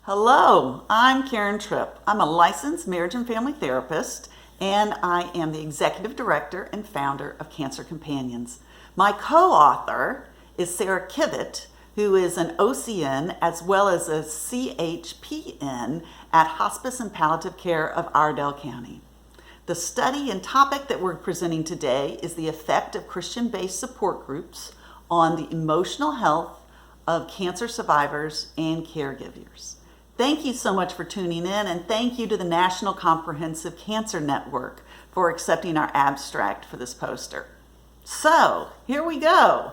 Hello, I'm Karen Tripp. I'm a licensed marriage and family therapist, and I am the executive director and founder of Cancer Companions. My co-author is Sarah Kivett, who is an OCN as well as a CHPN at Hospice and Palliative Care of Iredell County. The study and topic that we're presenting today is the effect of Christian-based support groups on the emotional health of cancer survivors and caregivers. Thank you so much for tuning in, and thank you to the National Comprehensive Cancer Network for accepting our abstract for this poster. So, here we go.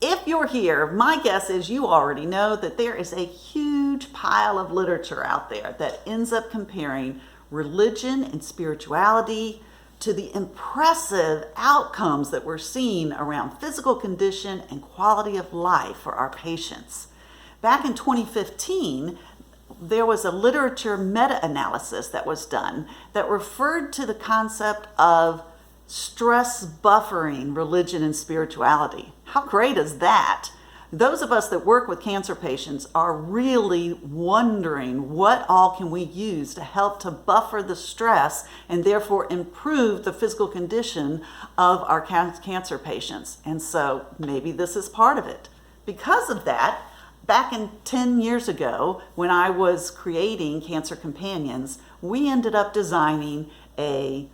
If you're here, my guess is you already know that there is a huge pile of literature out there that ends up comparing religion and spirituality to the impressive outcomes that we're seeing around physical condition and quality of life for our patients. Back in 2015, there was a literature meta-analysis that was done that referred to the concept of stress buffering religion and spirituality. How great is that? Those of us that work with cancer patients are really wondering what all can we use to help to buffer the stress and therefore improve the physical condition of our cancer patients. And so maybe this is part of it. Because of that, back in 10 years ago, when I was creating Cancer Companions, we ended up designing a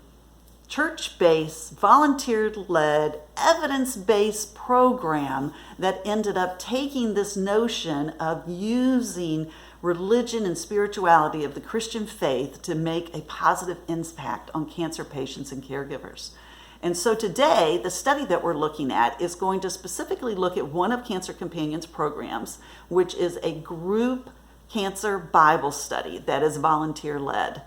church-based, volunteer-led, evidence-based program that ended up taking this notion of using religion and spirituality of the Christian faith to make a positive impact on cancer patients and caregivers. And so today, the study that we're looking at is going to specifically look at one of Cancer Companions' programs, which is a group cancer Bible study that is volunteer-led.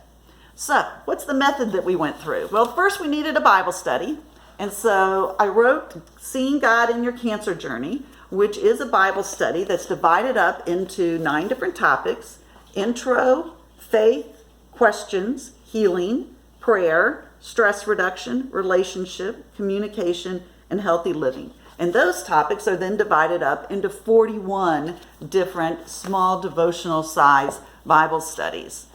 So, what's the method that we went through? Well, first we needed a Bible study. And so I wrote Seeing God in Your Cancer Journey, which is a Bible study that's divided up into 9 different topics: intro, faith, questions, healing, prayer, stress reduction, relationship, communication, and healthy living. And those topics are then divided up into 41 different small devotional size Bible studies.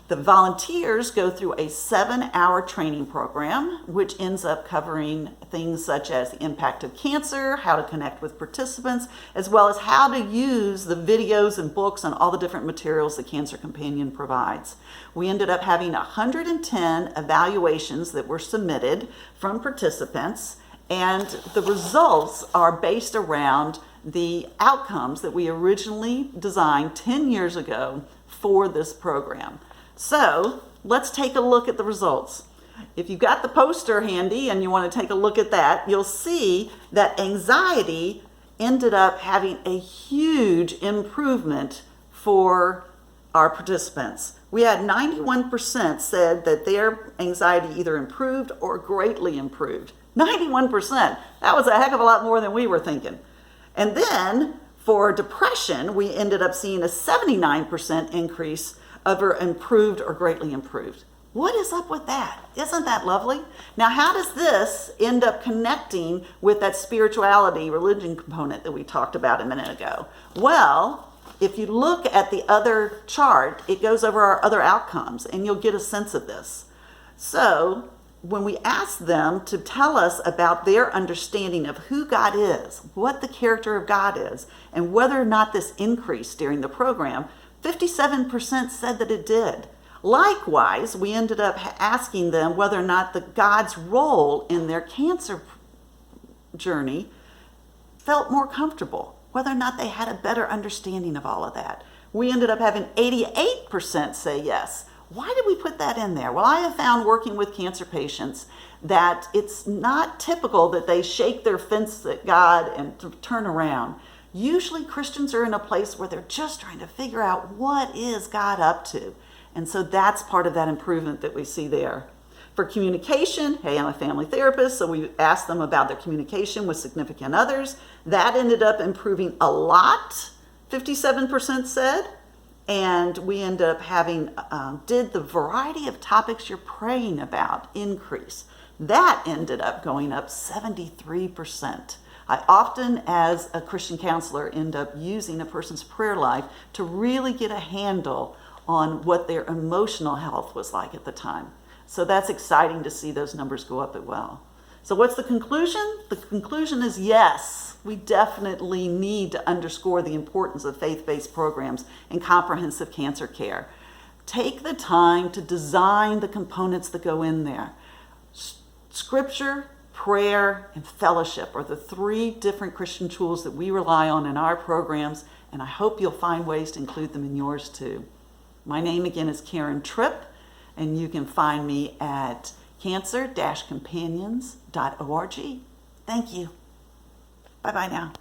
The volunteers go through a 7-hour training program, which ends up covering things such as the impact of cancer, how to connect with participants, as well as how to use the videos and books and all the different materials that Cancer Companion provides. We ended up having 110 evaluations that were submitted from participants, and the results are based around the outcomes that we originally designed 10 years ago for this program. So let's take a look at the results. If you've got the poster handy and you want to take a look at that, you'll see that anxiety ended up having a huge improvement for our participants. We had 91% said that their anxiety either improved or greatly improved. 91%. That was a heck of a lot more than we were thinking. And then for depression, we ended up seeing a 79% increase of improved or greatly improved. What is up with that? Isn't that lovely? Now, how does this end up connecting with that spirituality, religion component that we talked about a minute ago? Well, if you look at the other chart, it goes over our other outcomes, and you'll get a sense of this. So, when we ask them to tell us about their understanding of who God is, what the character of God is, and whether or not this increased during the program, 57% said that it did. Likewise, we ended up asking them whether or not God's role in their cancer journey felt more comfortable, whether or not they had a better understanding of all of that. We ended up having 88% say yes. Why did we put that in there? Well, I have found working with cancer patients that it's not typical that they shake their fence at God and turn around. Usually Christians are in a place where they're just trying to figure out what is God up to. And so that's part of that improvement that we see there. For communication, hey, I'm a family therapist, so we asked them about their communication with significant others. That ended up improving a lot, 57% said. And we ended up having, did the variety of topics you're praying about increase? That ended up going up 73%. I often, as a Christian counselor, end up using a person's prayer life to really get a handle on what their emotional health was like at the time. So that's exciting to see those numbers go up as well. So what's the conclusion? The conclusion is yes, we definitely need to underscore the importance of faith-based programs in comprehensive cancer care. Take the time to design the components that go in there. Scripture, prayer, and fellowship are the 3 different Christian tools that we rely on in our programs, and I hope you'll find ways to include them in yours too. My name again is Karen Tripp, and you can find me at cancer-companions.org. Thank you. Bye-bye now.